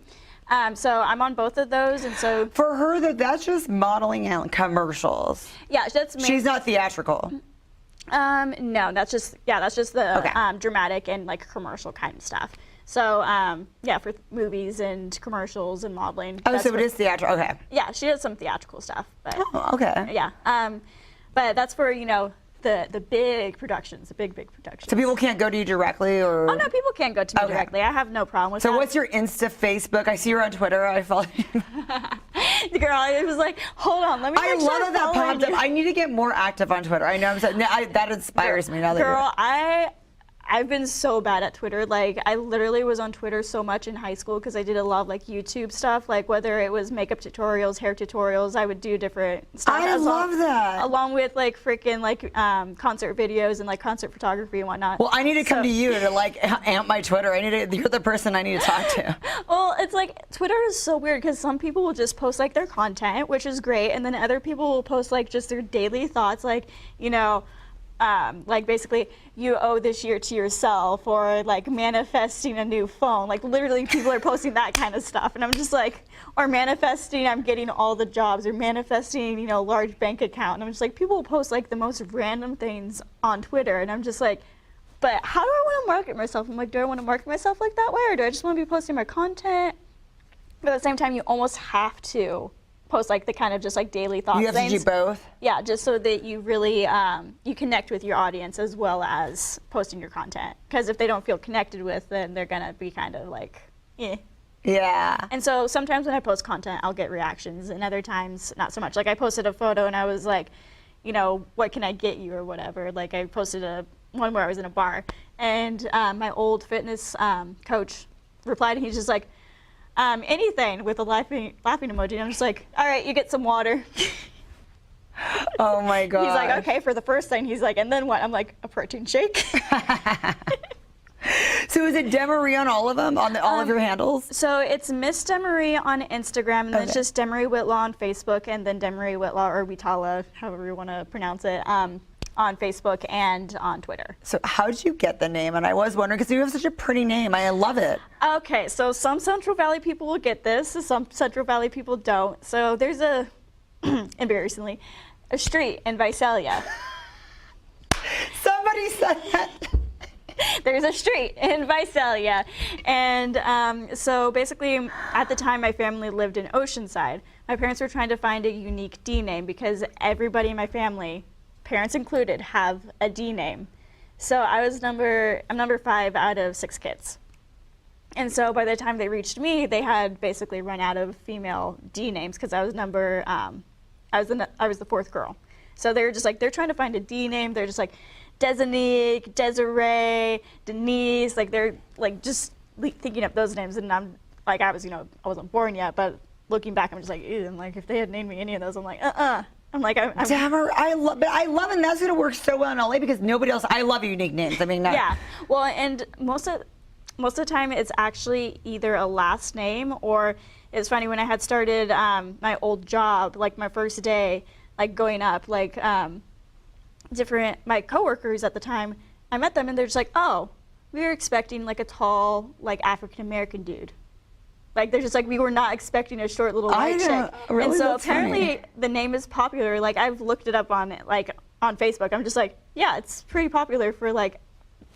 So I'm on both of those, and so for her, that's just modeling and commercials. Yeah, that's me. She's not theatrical. No, that's just the dramatic and like commercial kind of stuff. So for movies and commercials and modeling. Oh, so it is theatrical. Okay. Yeah, she does some theatrical stuff. But, okay. Yeah, but that's for the big productions, the big productions. So people can't go to you directly, or? Oh no, people can't go to me directly. I have no problem with that. So what's your Insta, Facebook? I see you're on Twitter. I follow you. The girl, I was like, hold on, let me. I love that popped up. I need to get more active on Twitter. I know. That inspires me now. Girl, I I've been so bad at Twitter. Like, I literally was on Twitter so much in high school because I did a lot of like YouTube stuff, like whether it was makeup tutorials, hair tutorials, I would do different stuff. I love that. Along with like freaking like concert videos and like concert photography and whatnot. Well, I need to come to you to like amp my Twitter. You're the person I need to talk to. Well, it's like Twitter is so weird because some people will just post like their content, which is great, and then other people will post like just their daily thoughts, like, you know, like basically you owe this year to yourself, or like manifesting a new phone. Like literally people are posting that kind of stuff, and I'm just like, or manifesting I'm getting all the jobs, or manifesting, you know, large bank account. And I'm just like, people will post like the most random things on Twitter, and I'm just like, but how do I want to market myself? I'm like, do I want to market myself like that way, or do I just want to be posting my content? But at the same time, you almost have to post like the kind of just like daily thoughts. You have to do both? Yeah, just so that you really, you connect with your audience as well as posting your content. Because if they don't feel connected with, then they're gonna be kind of like, eh. Yeah. And so sometimes when I post content, I'll get reactions, and other times not so much. Like I posted a photo and I was like, you know, what can I get you or whatever. Like I posted one where I was in a bar, and my old fitness coach replied, and he's just like, anything, with a laughing emoji. And I'm just like, all right, you get some water. Oh my God. He's like, okay, for the first thing. He's like, and then what? I'm like, a protein shake. So is it Demaree on all of them, on all of your handles? So it's Miss Demaree on Instagram, and then it's just Demaree Wiitala on Facebook, and then Demaree Wiitala, or Wiitala, however you want to pronounce it, on Facebook and on Twitter. So how did you get the name? And I was wondering, because you have such a pretty name. I love it. Okay, so some Central Valley people will get this, some Central Valley people don't. So there's embarrassingly, a street in Visalia. Somebody said that. There's a street in Visalia. And so basically, at the time, my family lived in Oceanside. My parents were trying to find a unique D name because everybody in my family, parents included, have a D name. So I'm number 5 out of 6 kids. And so by the time they reached me, they had basically run out of female D names because I was I was the 4th girl. So they were just like, they're trying to find a D name. They're just like, Desanique, Desiree, Denise, like they're like just thinking up those names. And I'm like, I wasn't born yet, but looking back, I'm just like, ew. And like, if they had named me any of those, I'm like, I'm like, Demaree, but I love, and that's going to work so well in LA because nobody else. I love unique names. I mean, yeah. Well, and most of the time, it's actually either a last name, or it's funny when I had started my old job, like my first day, like going up, like my coworkers at the time, I met them and they're just like, oh, we were expecting like a tall, like African American dude. Like they're just like, we were not expecting a short little white chick. Really, and so that's apparently funny. the name is popular. Like I've looked it up on Facebook. I'm just like, yeah, it's pretty popular for like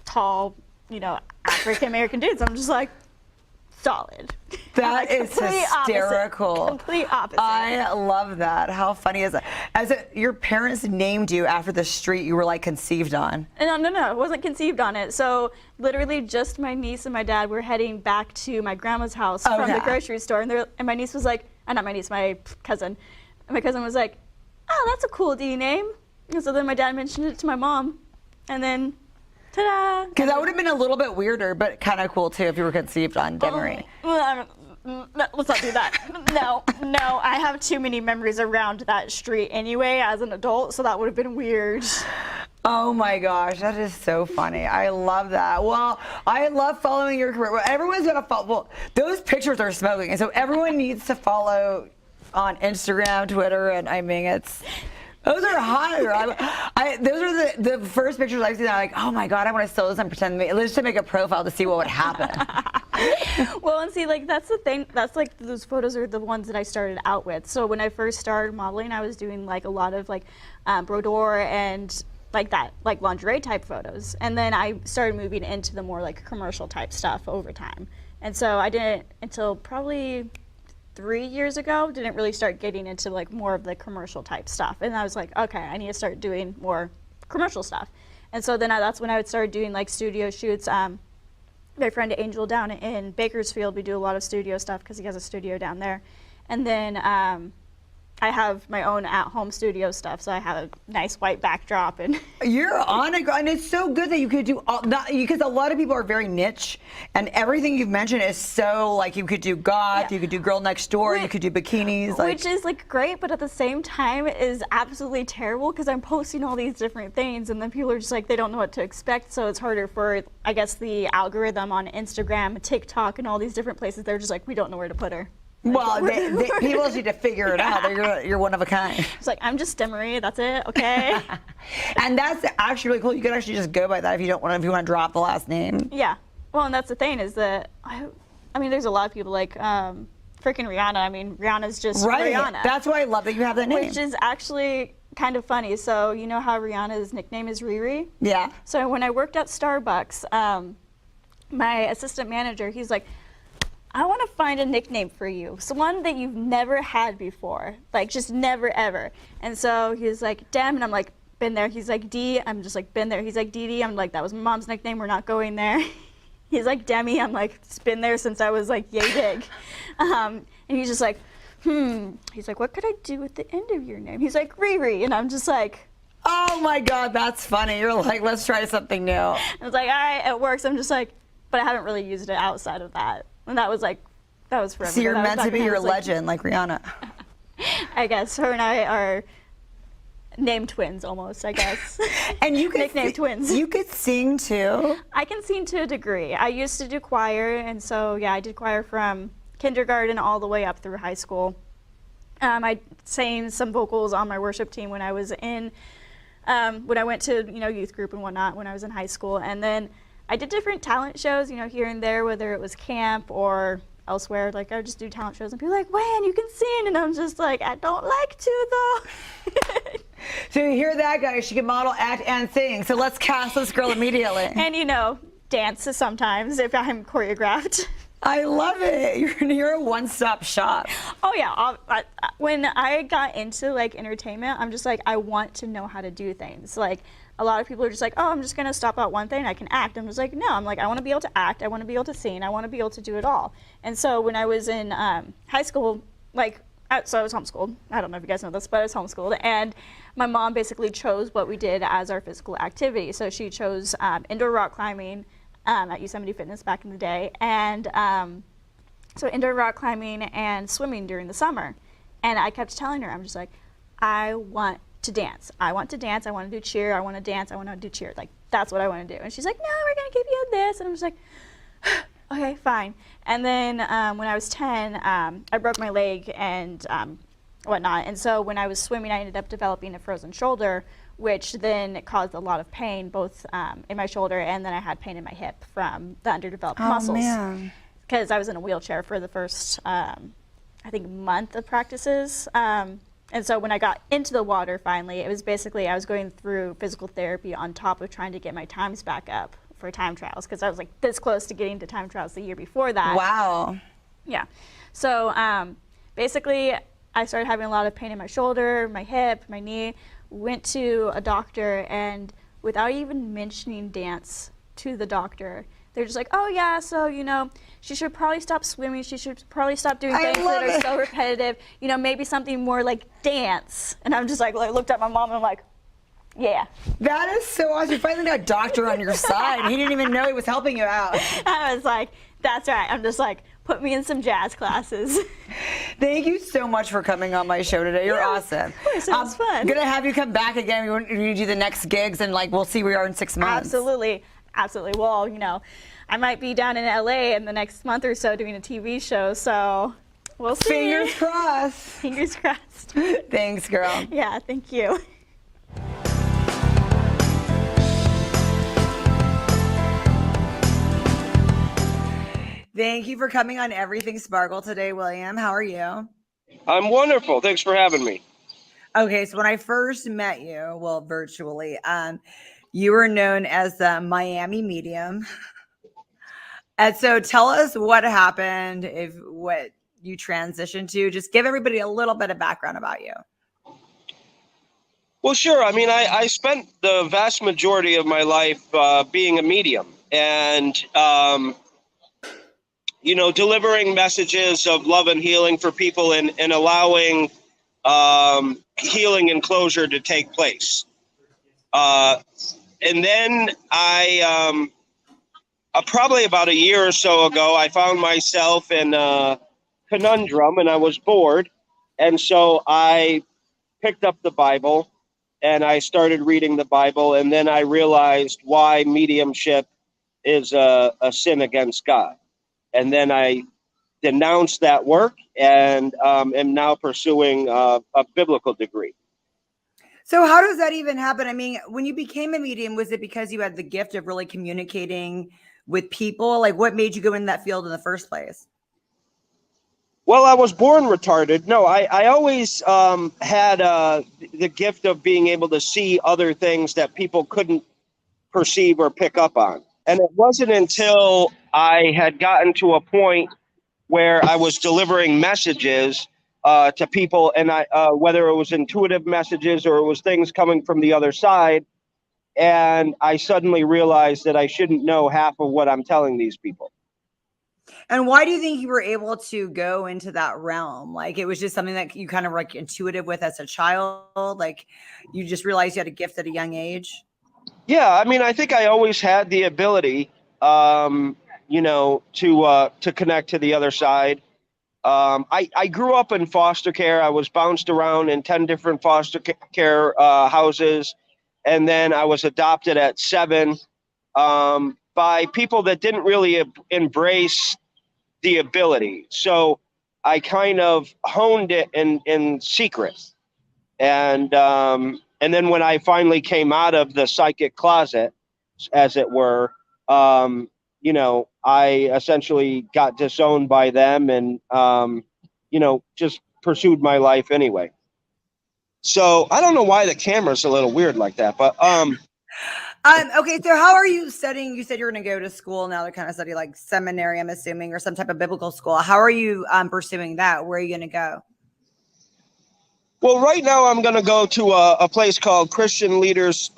tall, you know, African American dudes. I'm just like, solid. That is hysterical. Complete opposite. I love that. How funny is that? Your parents named you after the street you were like conceived on. No, I wasn't conceived on it. So literally just my niece and my dad were heading back to my grandma's house from the grocery store. And my niece was like, not my niece, my cousin. And my cousin was like, oh, that's a cool D name. And so then my dad mentioned it to my mom. And then, ta-da. Because that would have been a little bit weirder, but kind of cool too if you were conceived on Demaree. Let's not do that. No, I have too many memories around that street anyway as an adult, so that would have been weird. Oh my gosh, that is so funny. I love that. Well, I love following your career. Everyone's gonna follow. Well, those pictures are smoking, and so everyone needs to follow on Instagram, Twitter, and I mean those are hot. Those are the first pictures I've seen. I'm like, oh my God, I want to steal this and pretend let's just make a profile to see what would happen. Well, and see, like that's the thing. That's like those photos are the ones that I started out with. So when I first started modeling, I was doing like a lot of like boudoir and like that, like lingerie type photos. And then I started moving into the more like commercial type stuff over time. And so I didn't until probably 3 years ago, didn't really start getting into like more of the commercial type stuff. And I was like, okay, I need to start doing more commercial stuff. And so then that's when I would start doing like studio shoots. My friend Angel down in Bakersfield, we do a lot of studio stuff because he has a studio down there. And then I have my own at-home studio stuff, so I have a nice white backdrop and. You're on it, and it's so good that you could do all that, because a lot of people are very niche, and everything you've mentioned is so like you could do goth, you could do girl next door, you could do bikinis, which is like great, but at the same time is absolutely terrible because I'm posting all these different things, and then people are just like they don't know what to expect, so it's harder for I guess the algorithm on Instagram, TikTok, and all these different places. They're just like we don't know where to put her. Well, people just need to figure it out. You're one of a kind. It's like, I'm just Demaree, that's it, okay? And that's actually really cool. You can actually just go by that if you want to drop the last name. Yeah. Well, and that's the thing is that, I mean, there's a lot of people like freaking Rihanna. I mean, Rihanna's just Rihanna. That's why I love that you have that name. Which is actually kind of funny. So, you know how Rihanna's nickname is Riri? Yeah. So when I worked at Starbucks, my assistant manager, he's like, I want to find a nickname for you. So one that you've never had before, like just never ever. And so he's like, Dem, and I'm like, been there. He's like, D, I'm just like, been there. He's like, Dee, I'm like, that was my mom's nickname, we're not going there. He's like, Demi, I'm like, it's been there since I was like yay big. And he's just like, He's like, what could I do at the end of your name? He's like, Riri, and I'm just like, oh my God, that's funny. You're like, let's try something new. I was like, all right, it works. I'm just like, but I haven't really used it outside of that. And that was forever. So you're meant to be your legend, like Rihanna. I guess her and I are name twins almost, I guess. And you could nickname twins. You could sing too. I can sing to a degree. I used to do choir, and so yeah, I did choir from kindergarten all the way up through high school. I sang some vocals on my worship team when I was when I went to youth group and whatnot when I was in high school, and then I did different talent shows, here and there, whether it was camp or elsewhere. Like I would just do talent shows, and people were like, "Man, you can sing," and I'm just like, "I don't like to though." So you hear that, guys? She can model, act, and sing. So let's cast this girl immediately. And dance sometimes if I'm choreographed. I love it. You're a one-stop shop. Oh yeah. When I got into like entertainment, I'm just like, I want to know how to do things. Like a lot of people are just like, oh, I'm just gonna stop at one thing. I can act. I'm just like, no. I'm like, I want to be able to act. I want to be able to sing. I want to be able to do it all. And so when I was in high school, so I was homeschooled. I don't know if you guys know this, but I was homeschooled, and my mom basically chose what we did as our physical activity. So she chose indoor rock climbing at Yosemite Fitness back in the day, and so indoor rock climbing and swimming during the summer. And I kept telling her, I'm just like, I want to dance. I want to dance. I want to do cheer. I want to dance. I want to do cheer. Like, that's what I want to do. And she's like, no, we're going to give you this. And I'm just like, okay, fine. And then when I was 10, I broke my leg and whatnot. And so when I was swimming, I ended up developing a frozen shoulder, which then caused a lot of pain, both in my shoulder, and then I had pain in my hip from the underdeveloped muscles. Man. Because I was in a wheelchair for the first, I think, month of practices. And so when I got into the water finally, it was basically I was going through physical therapy on top of trying to get my times back up for time trials, because I was like this close to getting to time trials the year before that. Wow. Yeah. So basically I started having a lot of pain in my shoulder, my hip, my knee, went to a doctor, and without even mentioning dance to the doctor, they're just like, oh yeah, so she should probably stop swimming, she should probably stop doing things that are so repetitive, maybe something more like dance. And I'm just like I looked at my mom and I'm like, yeah. That is so awesome. You finally got a doctor on your side. He didn't even know he was helping you out. I was like, that's right. I'm just like, put me in some jazz classes. Thank you so much for coming on my show today. You're awesome. Of course, it was fun. I'm going to have you come back again. We do the next gigs, and we'll see where we are in 6 months. Absolutely. Absolutely. Well, I might be down in LA in the next month or so doing a TV show, so we'll see. Fingers crossed. Fingers crossed. Thanks, girl. Yeah, thank you. Thank you for coming on Everything Sparkle today, William. How are you? I'm wonderful. Thanks for having me. Okay, so when I first met you, well, virtually, you were known as the Miami Medium. And so tell us what happened, what you transitioned to. Just give everybody a little bit of background about you. Well, sure. I mean, I spent the vast majority of my life being a medium and, delivering messages of love and healing for people and allowing healing and closure to take place. And then probably about a year or so ago, I found myself in a conundrum, and I was bored. And so I picked up the Bible and I started reading the Bible. And then I realized why mediumship is a sin against God. And then I denounced that work and am now pursuing a biblical degree. So how does that even happen? I mean, when you became a medium, was it because you had the gift of really communicating with people? Like, what made you go in that field in the first place? Well, I was born retarded. No, I always had the gift of being able to see other things that people couldn't perceive or pick up on. And it wasn't until I had gotten to a point where I was delivering messages to people, and whether it was intuitive messages or it was things coming from the other side, and I suddenly realized that I shouldn't know half of what I'm telling these people. And why do you think you were able to go into that realm? Like, it was just something that you kind of like intuitive with as a child? Like, you just realized you had a gift at a young age? Yeah, I mean, I think I always had the ability, to connect to the other side. I grew up in foster care. I was bounced around in 10 different foster care houses. And then I was adopted at 7 by people that didn't really embrace the ability. So I kind of honed it in secret. And then when I finally came out of the psychic closet, as it were, I essentially got disowned by them and, just pursued my life anyway. So I don't know why the camera's a little weird like that, but okay, so how are you studying? You said you're going to go to school now to kind of study like seminary, I'm assuming, or some type of biblical school. How are you pursuing that? Where are you going to go? Well, right now I'm going to go to a place called Christian Leaders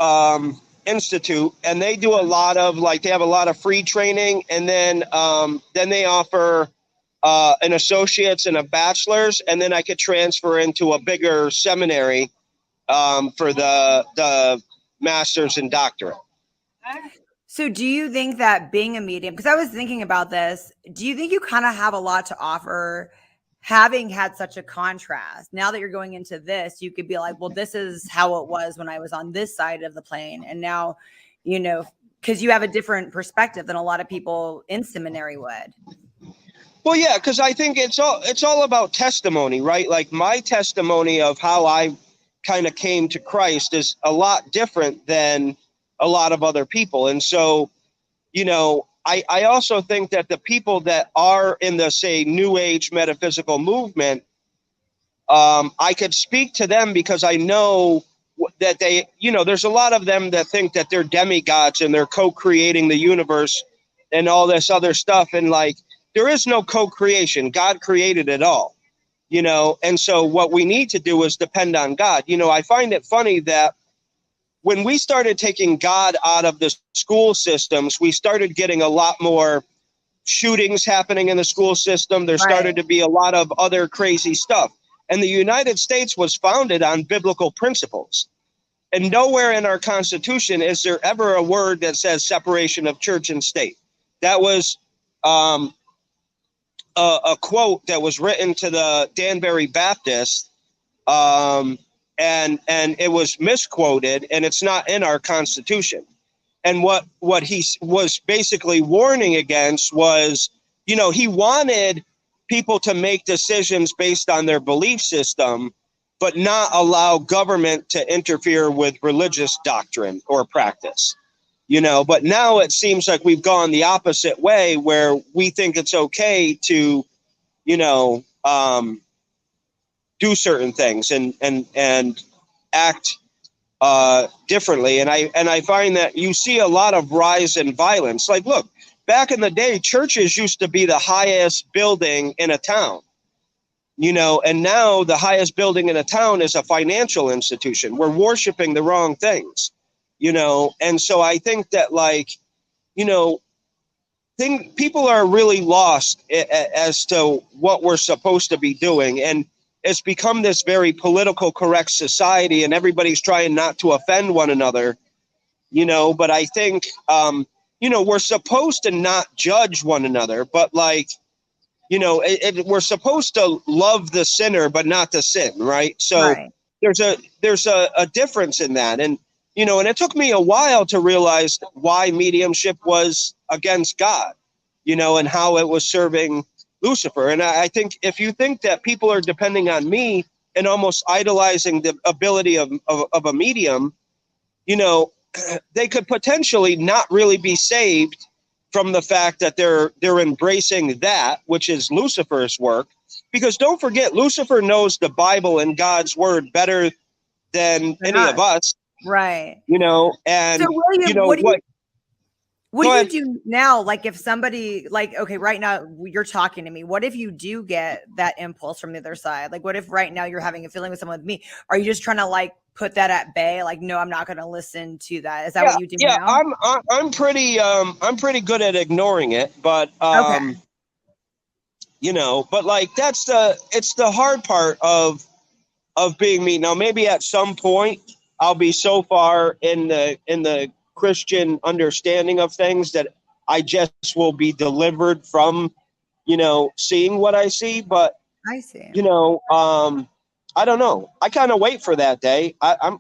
Institute, and they do a lot of they have a lot of free training, and then they offer an associate's and a bachelor's, and then I could transfer into a bigger seminary for the master's and doctorate. So do you think that being a medium, because I was thinking about this, do you think you kind of have a lot to offer having had such a contrast? Now that you're going into this, you could be like, well, this is how it was when I was on this side of the plane. And now, because you have a different perspective than a lot of people in seminary would. Well, yeah, because I think it's all about testimony, right? Like my testimony of how I kind of came to Christ is a lot different than a lot of other people. And so, I also think that the people that are in the, say, New Age metaphysical movement, I could speak to them because I know that they, there's a lot of them that think that they're demigods and they're co-creating the universe and all this other stuff. And there is no co-creation. God created it all, and so what we need to do is depend on God. I find it funny that when we started taking God out of the school systems, we started getting a lot more shootings happening in the school system. There started to be a lot of other crazy stuff. And the United States was founded on biblical principles. And nowhere in our Constitution is there ever a word that says separation of church and state. That was a quote that was written to the Danbury Baptist, and it was misquoted, and it's not in our Constitution. And what he was basically warning against was, he wanted people to make decisions based on their belief system, but not allow government to interfere with religious doctrine or practice. But now it seems like we've gone the opposite way, where we think it's okay to, do certain things and act differently. And I find that you see a lot of rise in violence. Like, look, back in the day, churches used to be the highest building in a town, and now the highest building in a town is a financial institution. We're worshiping the wrong things. And so I think that people are really lost as to what we're supposed to be doing. And it's become this very political correct society, and everybody's trying not to offend one another, you know. But I think, you know, we're supposed to not judge one another, but like, you know, we're supposed to love the sinner, but not the sin, right? So Right. there's a difference in that. And, you know, and it took me a while to realize why mediumship was against God, you know, and how it was serving Lucifer. And I think if you think that people are depending on me and almost idolizing the ability of a medium, you know, they could potentially not really be saved from the fact that they're embracing that, which is Lucifer's work. Because don't forget, Lucifer knows the Bible and God's word better than any of us, Right. you know. And So William, you know what Go do you do now? Like if somebody like, okay, right now you're talking to me. What if you do get that impulse from the other side? Like what if right now you're having a feeling with someone with me? Are you just trying to like put that at bay? Like, no, I'm not going to listen to that. Is that what you do now? I'm pretty good at ignoring it, but Okay. you know, but like it's the hard part of being me. Now maybe at some point I'll be so far in the Christian understanding of things that I just will be delivered from, you know, seeing what I see. But I see. you know, I don't know. I kind of wait for that day. I'm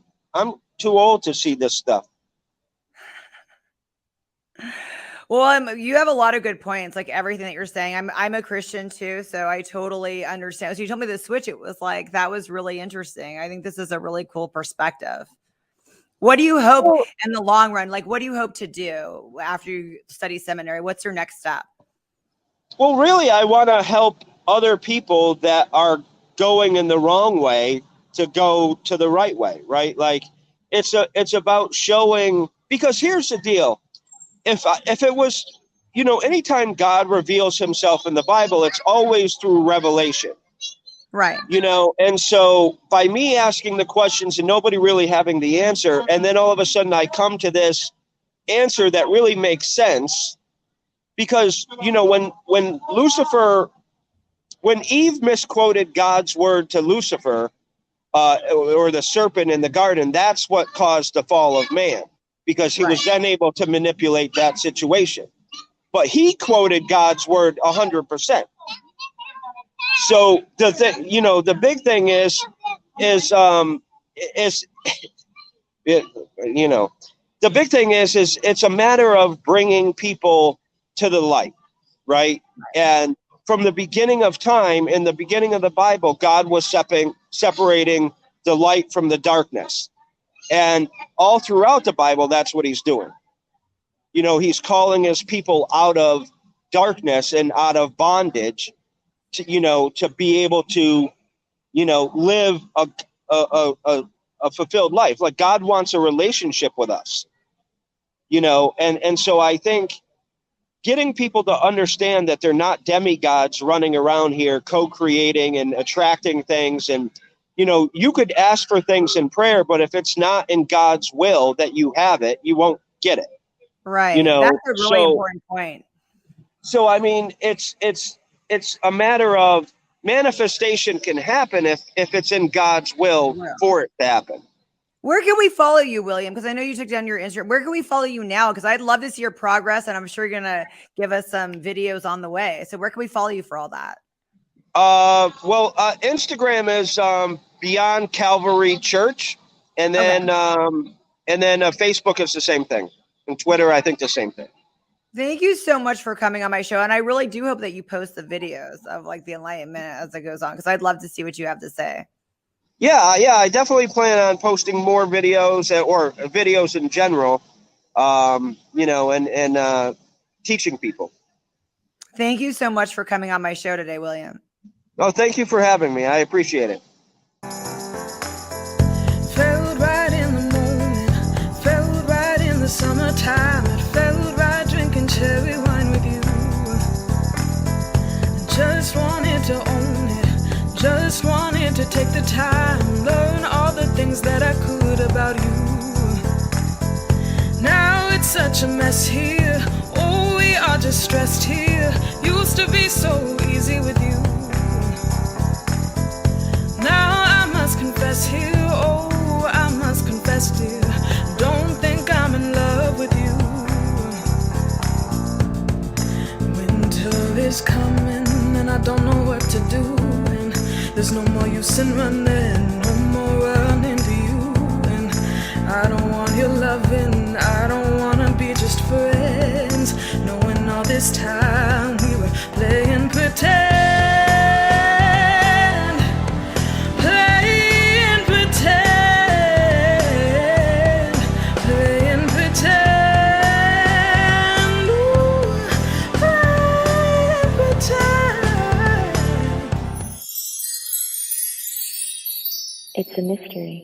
too old to see this stuff. Well, you have a lot of good points, like everything that you're saying. I'm a Christian too, so I totally understand. So you told me the switch. It was like, that was really interesting. I think this is a really cool perspective. What do you hope in the long run? Like, what do you hope to do after you study seminary? What's your next step? Well, really, I want to help other people that are going in the wrong way to go to the right way, right? Like it's about showing, because here's the deal. If it was, you know, anytime God reveals himself in the Bible, it's always through revelation. Right. You know, and so by me asking the questions and nobody really having the answer, and then all of a sudden I come to this answer that really makes sense, because, you know, when Eve misquoted God's word to Lucifer, or the serpent in the garden, that's what caused the fall of man, because he was then able to manipulate that situation. But he quoted God's word 100%. So the thing, you know, the big thing is you know, the big thing is it's a matter of bringing people to the light, right? And from the beginning of time, in the beginning of the Bible, God was separating the light from the darkness. And all throughout the Bible, that's what he's doing. You know, he's calling his people out of darkness and out of bondage to, you know, to be able to, you know, live a fulfilled life. Like God wants a relationship with us, you know, and so I think getting people to understand that they're not demigods running around here co-creating and attracting things. And, you know, you could ask for things in prayer, but if it's not in God's will that you have it, you won't get it. Right. You know, that's a really important point. So, I mean, it's a matter of manifestation can happen if it's in God's will for it to happen. Where can we follow you, William? Because I know you took down your Instagram. Where can we follow you now? Because I'd love to see your progress, and I'm sure you're going to give us some videos on the way. So where can we follow you for all that? Well, Instagram is Beyond Calvary Church, and then Facebook is the same thing, and Twitter, I think, the same thing. Thank you so much for coming on my show, and I really do hope that you post the videos of like the enlightenment as it goes on, because I'd love to see what you have to say. Yeah, I definitely plan on posting more videos or videos in general, you know, and teaching people. Thank you so much for coming on my show today, William. Oh, thank you for having me. I appreciate it. Felt right in the moment, felt right in the summertime. It felt right drinking cherry wine with you. Just wanted to own it, just wanted to take the time, learn all the things that I could about you. Now it's such a mess here, oh, we are just stressed here. Used to be so easy with you. is coming and I don't know what to do. And there's no more use in running, no more running to you. And I don't want your loving, I don't wanna be just friends. Knowing all this time we were playing pretend. Playing pretend. Playing pretend. Ooh, playing pretend. It's a mystery.